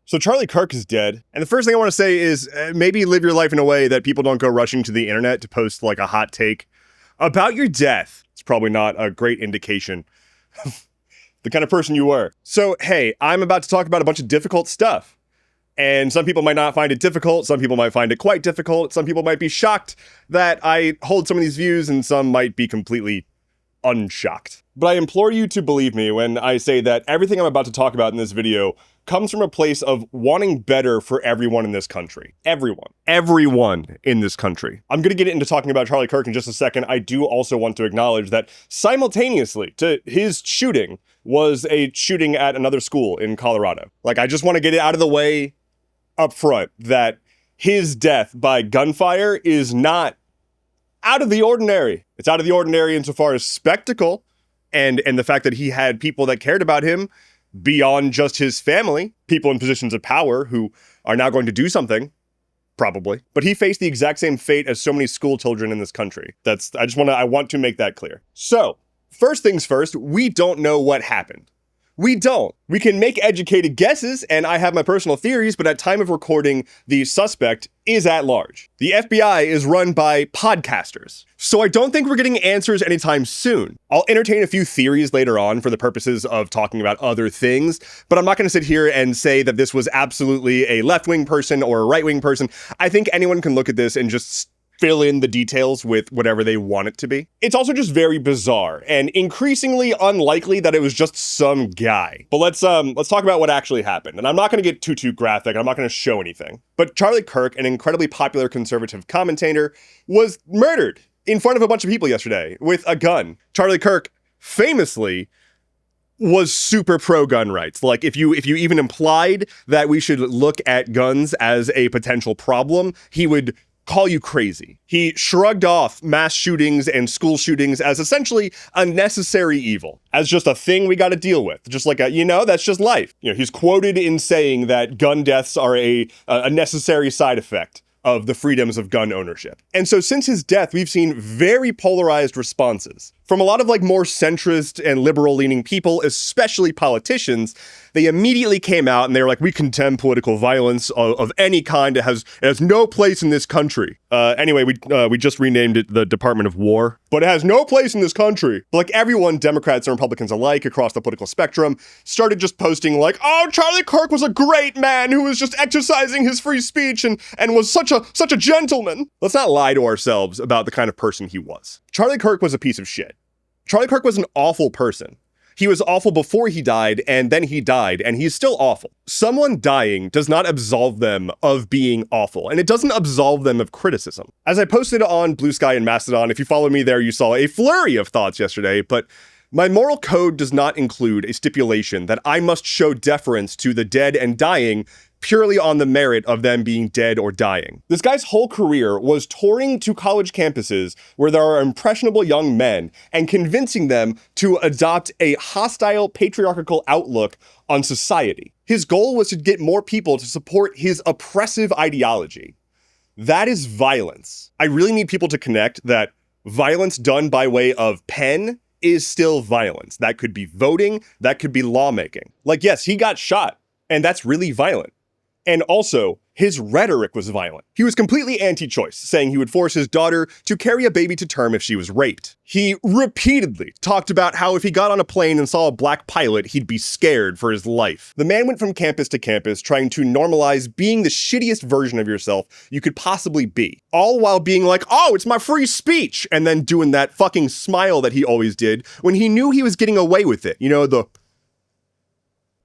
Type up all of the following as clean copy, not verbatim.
So Charlie Kirk is dead. And the first thing I want to say is maybe live your life in a way that people don't go rushing to the internet to post like a hot take about your death. It's probably not a great indication of the kind of person you were. So, hey, I'm about to talk about a bunch of difficult stuff. And some people might not find it difficult. Some people might find it quite difficult. Some people might be shocked that I hold some of these views, and some might be completely unshocked. But I implore you to believe me when I say that everything I'm about to talk about in this video comes from a place of wanting better for everyone in this country. Everyone in this country. I'm going to get into talking about Charlie Kirk in just a second. I do also want to acknowledge that simultaneously to his shooting was a shooting at another school in Colorado. Like, I just want to get it out of the way up front that his death by gunfire is not out of the ordinary. It's out of the ordinary insofar as spectacle and the fact that he had people that cared about him beyond just his family, people in positions of power who are now going to do something, probably. But he faced the exact same fate as so many school children in this country. I want to make that clear. So, first things first, we don't know what happened. We don't. We can make educated guesses, and I have my personal theories, but at time of recording, the suspect is at large. The FBI is run by podcasters. So I don't think we're getting answers anytime soon. I'll entertain a few theories later on for the purposes of talking about other things, but I'm not going to sit here and say that this was absolutely a left-wing person or a right-wing person. I think anyone can look at this and just fill in the details with whatever they want it to be. It's also just very bizarre and increasingly unlikely that it was just some guy. But let's talk about what actually happened. And I'm not going to get too graphic. I'm not going to show anything. But Charlie Kirk, an incredibly popular conservative commentator, was murdered in front of a bunch of people yesterday with a gun. Charlie Kirk famously was super pro-gun rights. Like, if you even implied that we should look at guns as a potential problem, he would call you crazy. He shrugged off mass shootings and school shootings as essentially a necessary evil, as just a thing we got to deal with. Just like that's just life. He's quoted in saying that gun deaths are a necessary side effect of the freedoms of gun ownership. And so since his death, we've seen very polarized responses from a lot of more centrist and liberal-leaning people, especially politicians. They immediately came out and they were like, we condemn political violence of any kind. It has no place in this country. Anyway, we just renamed it the Department of War, but it has no place in this country. But everyone, Democrats and Republicans alike across the political spectrum, started just posting oh, Charlie Kirk was a great man who was just exercising his free speech and was such a gentleman. Let's not lie to ourselves about the kind of person he was. Charlie Kirk was a piece of shit. Charlie Kirk was an awful person. He was awful before he died, and then he died, and he's still awful. Someone dying does not absolve them of being awful, and it doesn't absolve them of criticism. As I posted on Blue Sky and Mastodon, if you follow me there, you saw a flurry of thoughts yesterday, but my moral code does not include a stipulation that I must show deference to the dead and dying purely on the merit of them being dead or dying. This guy's whole career was touring to college campuses where there are impressionable young men and convincing them to adopt a hostile patriarchal outlook on society. His goal was to get more people to support his oppressive ideology. That is violence. I really need people to connect that violence done by way of pen is still violence. That could be voting, that could be lawmaking. Yes, he got shot, and that's really violent. And also, his rhetoric was violent. He was completely anti-choice, saying he would force his daughter to carry a baby to term if she was raped. He repeatedly talked about how if he got on a plane and saw a black pilot, he'd be scared for his life. The man went from campus to campus trying to normalize being the shittiest version of yourself you could possibly be. All while being oh, it's my free speech, and then doing that fucking smile that he always did when he knew he was getting away with it.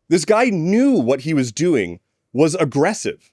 This guy knew what he was doing was aggressive,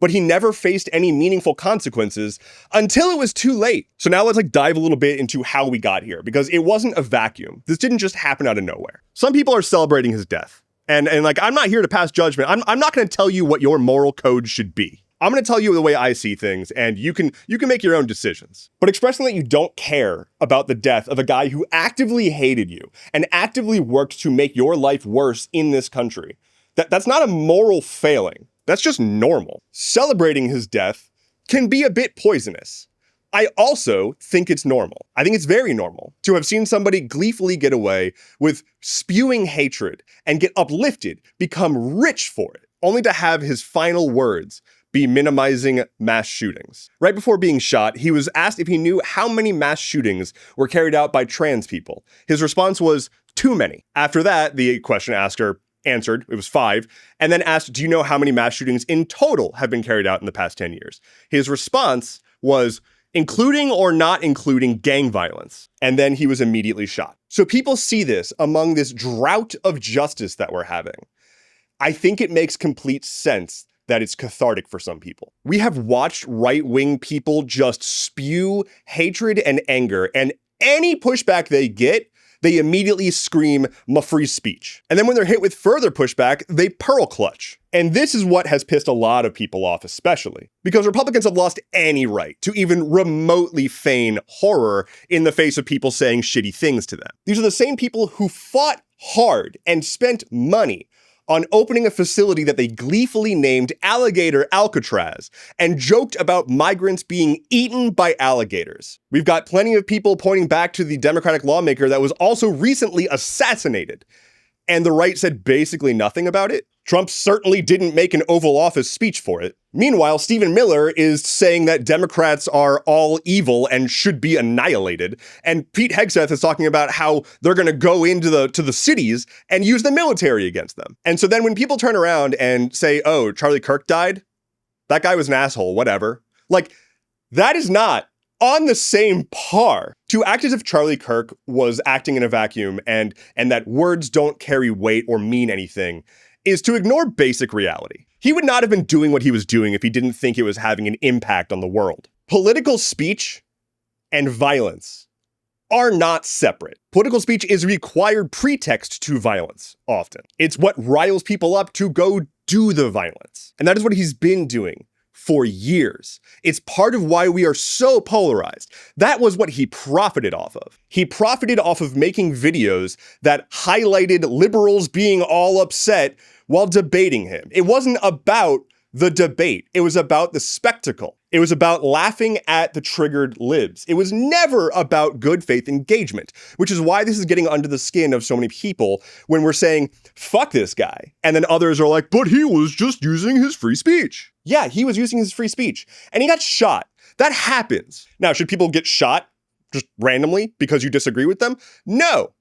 but he never faced any meaningful consequences until it was too late. So now let's dive a little bit into how we got here, because it wasn't a vacuum. This didn't just happen out of nowhere. Some people are celebrating his death. And I'm not here to pass judgment. I'm not going to tell you what your moral code should be. I'm going to tell you the way I see things, and you can make your own decisions. But expressing that you don't care about the death of a guy who actively hated you and actively worked to make your life worse in this country, that's not a moral failing. That's just normal. Celebrating his death can be a bit poisonous. I also think it's normal. I think it's very normal to have seen somebody gleefully get away with spewing hatred and get uplifted, become rich for it. only to have his final words be minimizing mass shootings. Right before being shot, he was asked if he knew how many mass shootings were carried out by trans people. His response was, too many. After that, the question asker answered, it was 5, and then asked, do you know how many mass shootings in total have been carried out in the past 10 years? His response was, including or not including gang violence. And then he was immediately shot. So people see this among this drought of justice that we're having. I think it makes complete sense that it's cathartic for some people. We have watched right-wing people just spew hatred and anger, and any pushback they get, they immediately scream, "my free speech." And then when they're hit with further pushback, they pearl clutch. And this is what has pissed a lot of people off, especially because Republicans have lost any right to even remotely feign horror in the face of people saying shitty things to them. These are the same people who fought hard and spent money on opening a facility that they gleefully named Alligator Alcatraz and joked about migrants being eaten by alligators. We've got plenty of people pointing back to the Democratic lawmaker that was also recently assassinated, and the right said basically nothing about it. Trump certainly didn't make an Oval Office speech for it. Meanwhile, Stephen Miller is saying that Democrats are all evil and should be annihilated. And Pete Hegseth is talking about how they're going to go into the cities and use the military against them. And so then when people turn around and say, oh, Charlie Kirk died, that guy was an asshole, whatever. Like, that is not on the same par. To act as if Charlie Kirk was acting in a vacuum and that words don't carry weight or mean anything is to ignore basic reality. He would not have been doing what he was doing if he didn't think it was having an impact on the world. Political speech and violence are not separate. Political speech is a required pretext to violence, often. It's what riles people up to go do the violence. And that is what he's been doing for years. It's part of why we are so polarized. That was what he profited off of. He profited off of making videos that highlighted liberals being all upset while debating him. It wasn't about the debate. It was about the spectacle. It was about laughing at the triggered libs. It was never about good faith engagement, which is why this is getting under the skin of so many people when we're saying, fuck this guy. And then others are like, but he was just using his free speech. Yeah, he was using his free speech and he got shot. That happens. Now, should people get shot just randomly because you disagree with them? No.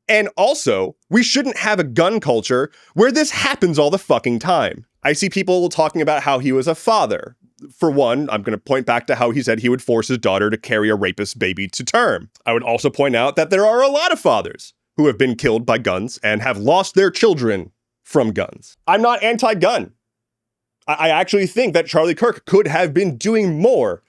And also, we shouldn't have a gun culture where this happens all the fucking time. I see people talking about how he was a father. For one, I'm going to point back to how he said he would force his daughter to carry a rapist baby to term. I would also point out that there are a lot of fathers who have been killed by guns and have lost their children from guns. I'm not anti-gun. I actually think that Charlie Kirk could have been doing more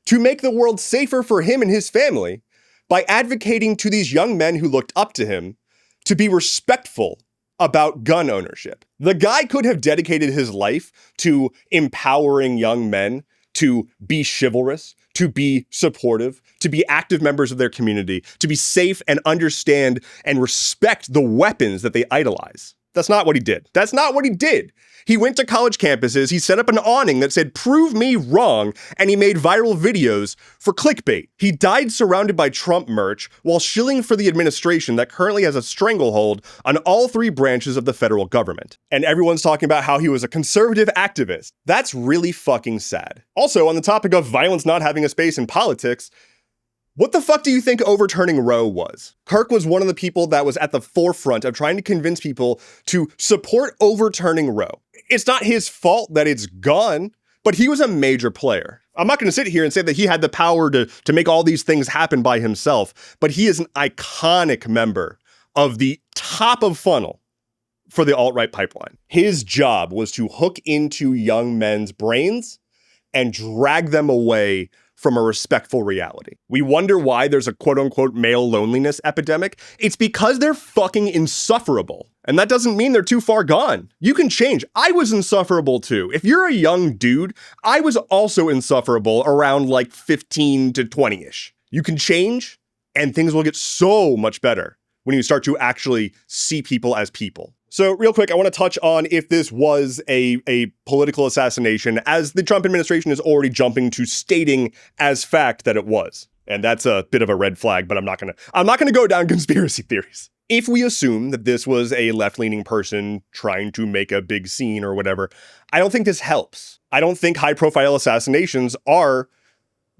to make the world safer for him and his family by advocating to these young men who looked up to him to be respectful about gun ownership. The guy could have dedicated his life to empowering young men to be chivalrous, to be supportive, to be active members of their community, to be safe and understand and respect the weapons that they idolize. That's not what he did. That's not what he did. He went to college campuses, he set up an awning that said, "Prove me wrong," and he made viral videos for clickbait. He died surrounded by Trump merch while shilling for the administration that currently has a stranglehold on all 3 branches of the federal government. And everyone's talking about how he was a conservative activist. That's really fucking sad. Also, on the topic of violence not having a space in politics, what the fuck do you think overturning Roe was? Kirk was one of the people that was at the forefront of trying to convince people to support overturning Roe. It's not his fault that it's gone, but he was a major player. I'm not going to sit here and say that he had the power to make all these things happen by himself, but he is an iconic member of the top of funnel for the alt-right pipeline. His job was to hook into young men's brains and drag them away from a respectful reality. We wonder why there's a quote-unquote male loneliness epidemic. It's because they're fucking insufferable. And that doesn't mean they're too far gone. You can change. I was insufferable too. If you're a young dude, I was also insufferable around like 15 to 20-ish. You can change and things will get so much better when you start to actually see people as people. So real quick, I want to touch on if this was a political assassination, as the Trump administration is already jumping to stating as fact that it was. And that's a bit of a red flag, but I'm not gonna go down conspiracy theories. if we assume that this was a left-leaning person trying to make a big scene or whatever, I don't think this helps. I don't think high-profile assassinations are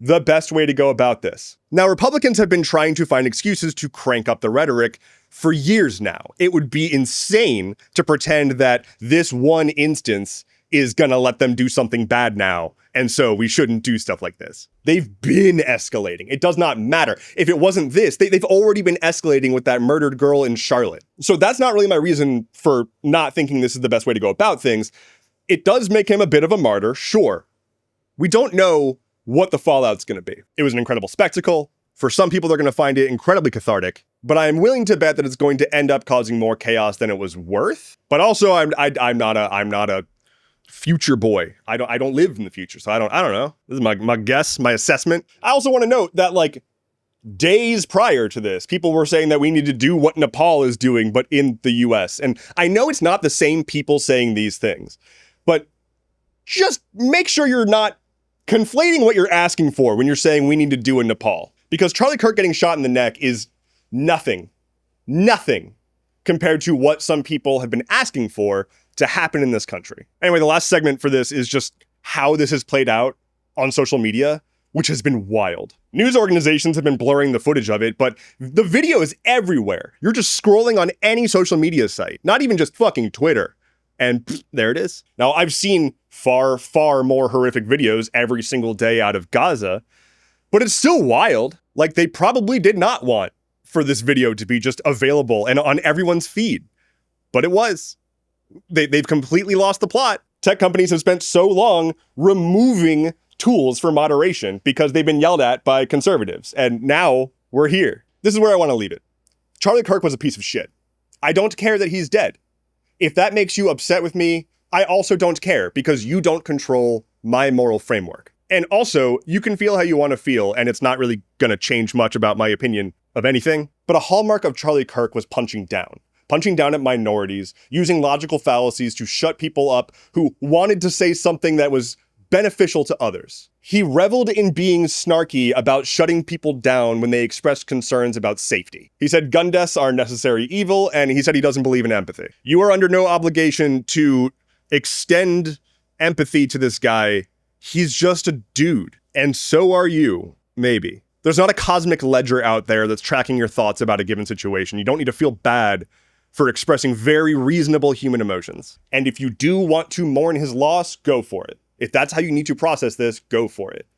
the best way to go about this. Now, Republicans have been trying to find excuses to crank up the rhetoric for years now. It would be insane to pretend that this one instance is gonna let them do something bad now, and so we shouldn't do stuff like this. They've been escalating. It does not matter. If it wasn't this, they've already been escalating with that murdered girl in Charlotte. So that's not really my reason for not thinking this is the best way to go about things. It does make him a bit of a martyr, sure. We don't know what the fallout's gonna be. It was an incredible spectacle. For some people, they're gonna find it incredibly cathartic, but I'm willing to bet that it's going to end up causing more chaos than it was worth. But also, I'm not a future boy. I don't live in the future, so I don't know. This is my guess, my assessment. I also want to note that, like, days prior to this, people were saying that we need to do what Nepal is doing, but in the US. And I know it's not the same people saying these things, but just make sure you're not conflating what you're asking for when you're saying we need to do in Nepal. Because Charlie Kirk getting shot in the neck is nothing compared to what some people have been asking for to happen in this country. Anyway, the last segment for this is just how this has played out on social media, which has been wild. News organizations have been blurring the footage of it, but the video is everywhere. You're just scrolling on any social media site, not even just fucking Twitter. And there it is. Now, I've seen far, far more horrific videos every single day out of Gaza, but it's still wild. Like, they probably did not want for this video to be just available and on everyone's feed, but it was. They've completely lost the plot. Tech companies have spent so long removing tools for moderation because they've been yelled at by conservatives. And now we're here. This is where I want to leave it. Charlie Kirk was a piece of shit. I don't care that he's dead. If that makes you upset with me, I also don't care because you don't control my moral framework. And also, you can feel how you want to feel, and it's not really going to change much about my opinion of anything. But a hallmark of Charlie Kirk was punching down at minorities, using logical fallacies to shut people up who wanted to say something that was beneficial to others. He reveled in being snarky about shutting people down when they expressed concerns about safety. He said gun deaths are necessary evil, and he said he doesn't believe in empathy. You are under no obligation to extend empathy to this guy. He's just a dude, and so are you, maybe. There's not a cosmic ledger out there that's tracking your thoughts about a given situation. You don't need to feel bad for expressing very reasonable human emotions. And if you do want to mourn his loss, go for it. If that's how you need to process this, go for it.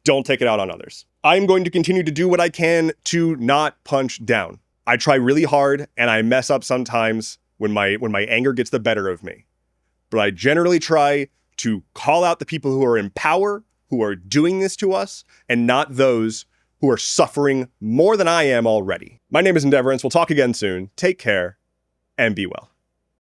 Don't take it out on others. I'm going to continue to do what I can to not punch down. I try really hard and I mess up sometimes when my anger gets the better of me. But I generally try to call out the people who are in power, who are doing this to us, and not those who are suffering more than I am already. My name is Endeavorance. We'll talk again soon. Take care and be well.